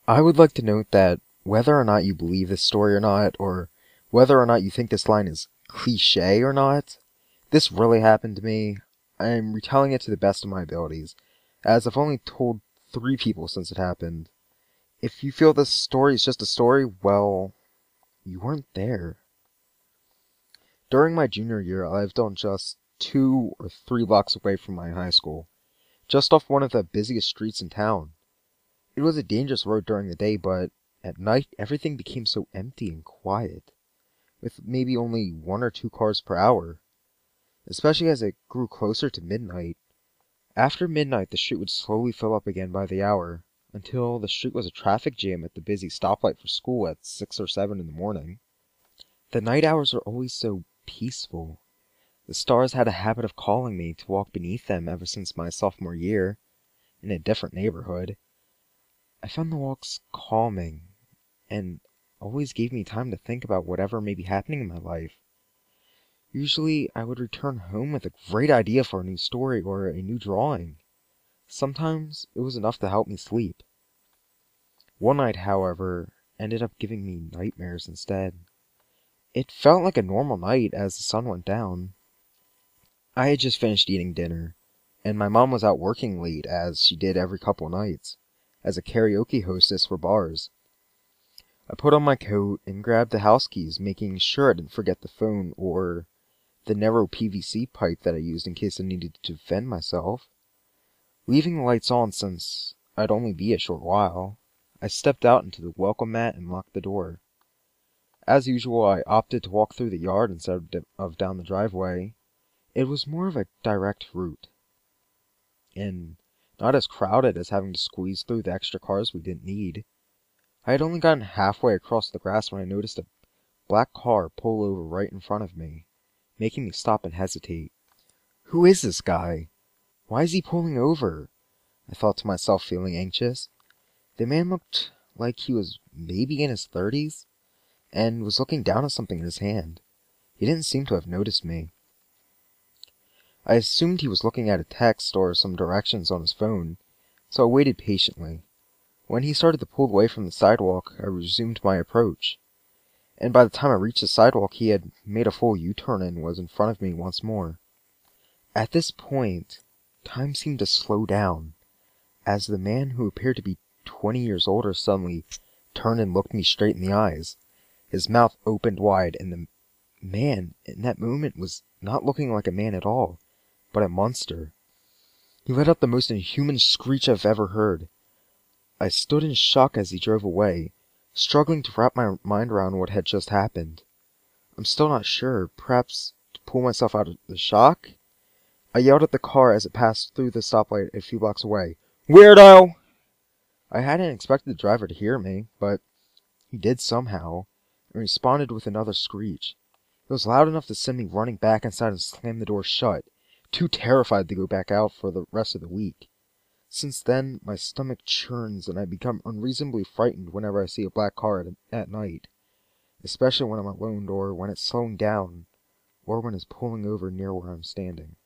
I would like to note that whether or not you believe this story or not, or whether or not you think this line is cliche or not, this really happened to me. I'm retelling it to the best of my abilities, as I've only told 3 people since it happened. If you feel this story is just a story, well, you weren't there. During my junior year, I lived on just 2 or 3 blocks away from my high school, just off one of the busiest streets in town. It was a dangerous road during the day, but at night everything became so empty and quiet, with maybe only 1 or 2 cars per hour, especially as it grew closer to midnight. After midnight, the street would slowly fill up again by the hour, until the street was a traffic jam at the busy stoplight for school at 6 or 7 in the morning. The night hours were always so peaceful. The stars had a habit of calling me to walk beneath them ever since my sophomore year, in a different neighborhood. I found the walks calming, and always gave me time to think about whatever may be happening in my life. Usually, I would return home with a great idea for a new story or a new drawing. Sometimes it was enough to help me sleep. One night, however, ended up giving me nightmares instead. It felt like a normal night as the sun went down. I had just finished eating dinner, and my mom was out working late as she did every couple nights, as a karaoke hostess for bars. I put on my coat and grabbed the house keys, making sure I didn't forget the phone or the narrow PVC pipe that I used in case I needed to defend myself. Leaving the lights on since I'd only be a short while, I stepped out into the welcome mat and locked the door. As usual, I opted to walk through the yard instead of down the driveway. It was more of a direct route, and not as crowded as having to squeeze through the extra cars we didn't need. I had only gotten halfway across the grass when I noticed a black car pull over right in front of me, making me stop and hesitate. Who is this guy? Why is he pulling over? I thought to myself, feeling anxious. The man looked like he was maybe in his 30s, and was looking down at something in his hand. He didn't seem to have noticed me. I assumed he was looking at a text or some directions on his phone, so I waited patiently. When he started to pull away from the sidewalk, I resumed my approach, and by the time I reached the sidewalk, he had made a full U-turn and was in front of me once more. At this point, time seemed to slow down, as the man who appeared to be 20 years older suddenly turned and looked me straight in the eyes. His mouth opened wide, and the man in that moment was not looking like a man at all, but a monster. He let out the most inhuman screech I've ever heard. I stood in shock as he drove away, struggling to wrap my mind around what had just happened. I'm still not sure. Perhaps to pull myself out of the shock? I yelled at the car as it passed through the stoplight a few blocks away. "Weirdo!" I hadn't expected the driver to hear me, but he did somehow, and responded with another screech. It was loud enough to send me running back inside and slam the door shut, too terrified to go back out for the rest of the week. Since then, my stomach churns and I become unreasonably frightened whenever I see a black car at night, especially when I'm alone or when it's slowing down, or when it's pulling over near where I'm standing.